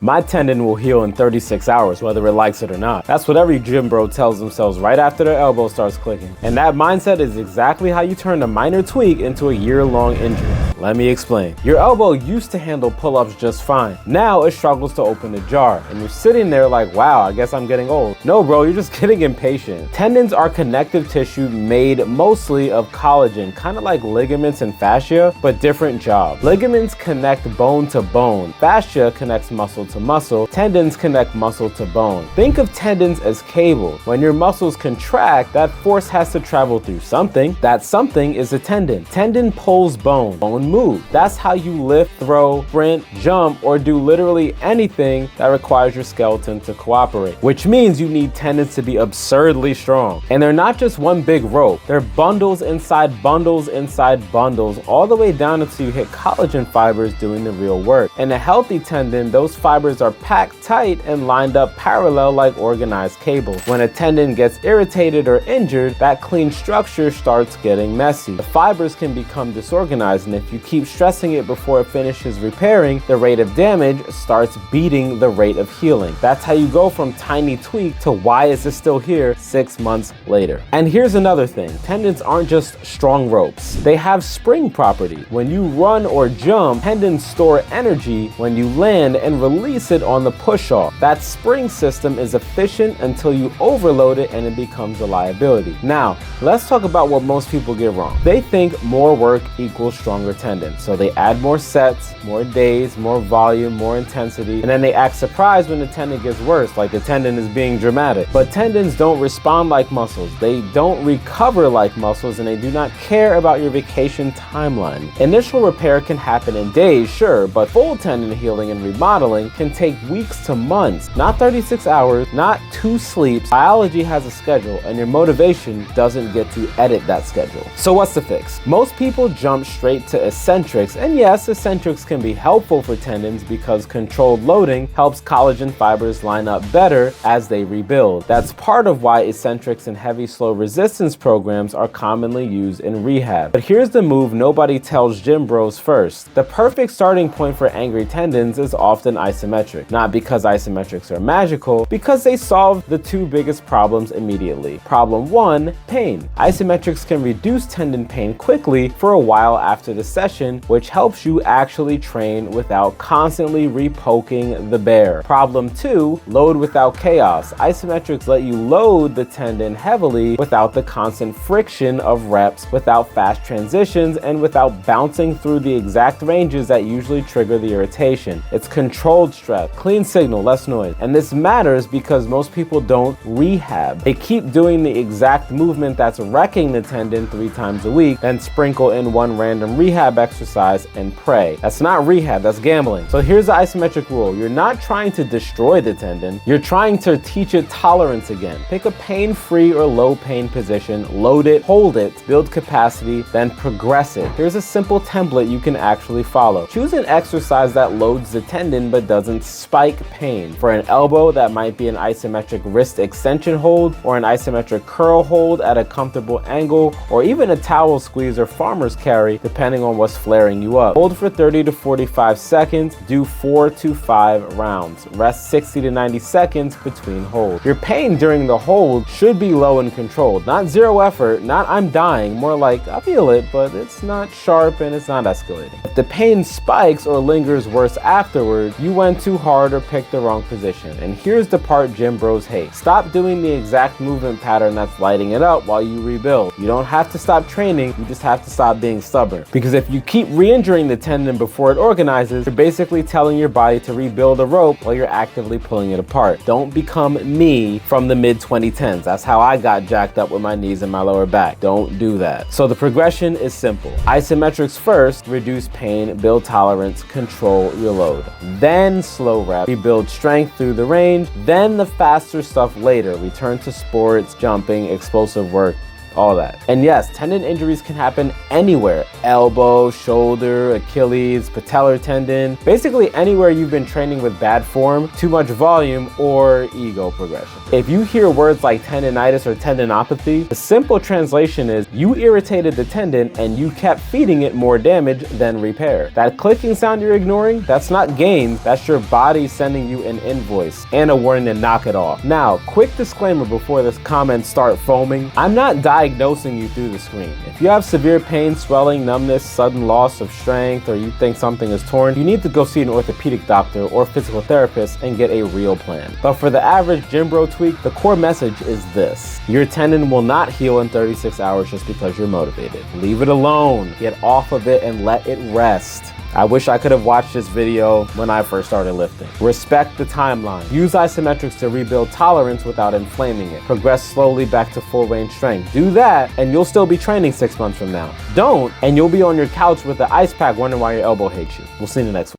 My tendon will heal in 36 hours, whether it likes it or not. That's what every gym bro tells themselves right after their elbow starts clicking. And that mindset is exactly how you turn a minor tweak into a year-long injury. Let me explain. Your elbow used to handle pull-ups just fine. Now it struggles to open a jar, and you're sitting there like, wow, I guess I'm getting old. No, bro, you're just getting impatient. Tendons are connective tissue made mostly of collagen, kind of like ligaments and fascia, but different job. Ligaments connect bone to bone. Fascia connects muscle to muscle. Tendons connect muscle to bone. Think of tendons as cable. When your muscles contract, that force has to travel through something. That something is a tendon. Tendon pulls bone. Bone moves. That's how you lift, throw, sprint, jump, or do literally anything that requires your skeleton to cooperate. Which means you need tendons to be absurdly strong. And they're not just one big rope. They're bundles inside bundles inside bundles, all the way down until you hit collagen fibers doing the real work. In a healthy tendon, those fibers are packed tight and lined up parallel like organized cables. When a tendon gets irritated or injured, that clean structure starts getting messy. The fibers can become disorganized, and if you keep stressing it before it finishes repairing, the rate of damage starts beating the rate of healing. That's how you go from tiny tweak to why is this still here 6 months later. And here's another thing. Tendons aren't just strong ropes. They have spring property. When you run or jump, tendons store energy when you land and release it on the push-off. That spring system is efficient until you overload it and it becomes a liability. Now, let's talk about what most people get wrong. They think more work equals stronger tendons. So they add more sets, more days, more volume, more intensity, and then they act surprised when the tendon gets worse, like the tendon is being dramatic. But tendons don't respond like muscles. They don't recover like muscles, and they do not care about your vacation timeline. Initial repair can happen in days, sure, but full tendon healing and remodeling can take weeks to months, not 36 hours, not 2 sleeps. Biology has a schedule, and your motivation doesn't get to edit that schedule. So what's the fix? Most people jump straight to eccentrics, and yes, eccentrics can be helpful for tendons because controlled loading helps collagen fibers line up better as they rebuild. That's part of why eccentrics and heavy slow resistance programs are commonly used in rehab. But here's the move nobody tells gym bros first. The perfect starting point for angry tendons is often isometric. Not because isometrics are magical, because they solve the 2 biggest problems immediately. Problem 1, pain. Isometrics can reduce tendon pain quickly for a while after the session, which helps you actually train without constantly repoking the bear. Problem 2, load without chaos. Isometrics let you load the tendon heavily without the constant friction of reps, without fast transitions, and without bouncing through the exact ranges that usually trigger the irritation. It's controlled stress, clean signal, less noise. And this matters because most people don't rehab. They keep doing the exact movement that's wrecking the tendon 3 times a week, then sprinkle in one random rehab exercise and pray. That's not rehab, that's gambling. So here's the isometric rule. You're not trying to destroy the tendon, you're trying to teach it tolerance again. Pick a pain-free or low pain position, load it, hold it, build capacity, then progress it. Here's a simple template you can actually follow. Choose an exercise that loads the tendon but doesn't spike pain. For an elbow, that might be an isometric wrist extension hold, or an isometric curl hold at a comfortable angle, or even a towel squeeze or farmer's carry, depending on what's flaring you up. Hold for 30 to 45 seconds, do 4 to 5 rounds. Rest 60 to 90 seconds between holds. Your pain during the hold should be low and controlled. Not zero effort, not I'm dying, more like I feel it, but it's not sharp and it's not escalating. If the pain spikes or lingers worse afterward, you went too hard or picked the wrong position. And here's the part gym bros hate. Stop doing the exact movement pattern that's lighting it up while you rebuild. You don't have to stop training, you just have to stop being stubborn. Because if you keep re-injuring the tendon before it organizes, you're basically telling your body to rebuild a rope while you're actively pulling it apart. Don't become me from the mid-2010s. That's how I got jacked up with my knees and my lower back. Don't do that. So the progression is simple. Isometrics first, reduce pain, build tolerance, control your load. Then slow rep, rebuild strength through the range, then the faster stuff later. Return to sports, jumping, explosive work. all that. And yes, tendon injuries can happen anywhere. Elbow, shoulder, Achilles, patellar tendon, basically anywhere you've been training with bad form, too much volume, or ego progression. If you hear words like tendonitis or tendinopathy, the simple translation is you irritated the tendon and you kept feeding it more damage than repair. That clicking sound you're ignoring, that's not gain, that's your body sending you an invoice and a warning to knock it off. Now, quick disclaimer before this comments start foaming, I'm not diagnosing you through the screen. If you have severe pain, swelling, numbness, sudden loss of strength, or you think something is torn, you need to go see an orthopedic doctor or physical therapist and get a real plan. But for the average gym bro tweak, the core message is this: your tendon will not heal in 36 hours just because you're motivated. Leave it alone, get off of it and let it rest. I wish I could have watched this video when I first started lifting. Respect the timeline. Use isometrics to rebuild tolerance without inflaming it. Progress slowly back to full range strength. Do that and you'll still be training 6 months from now. Don't, and you'll be on your couch with the ice pack wondering why your elbow hates you. We'll see you in the next one.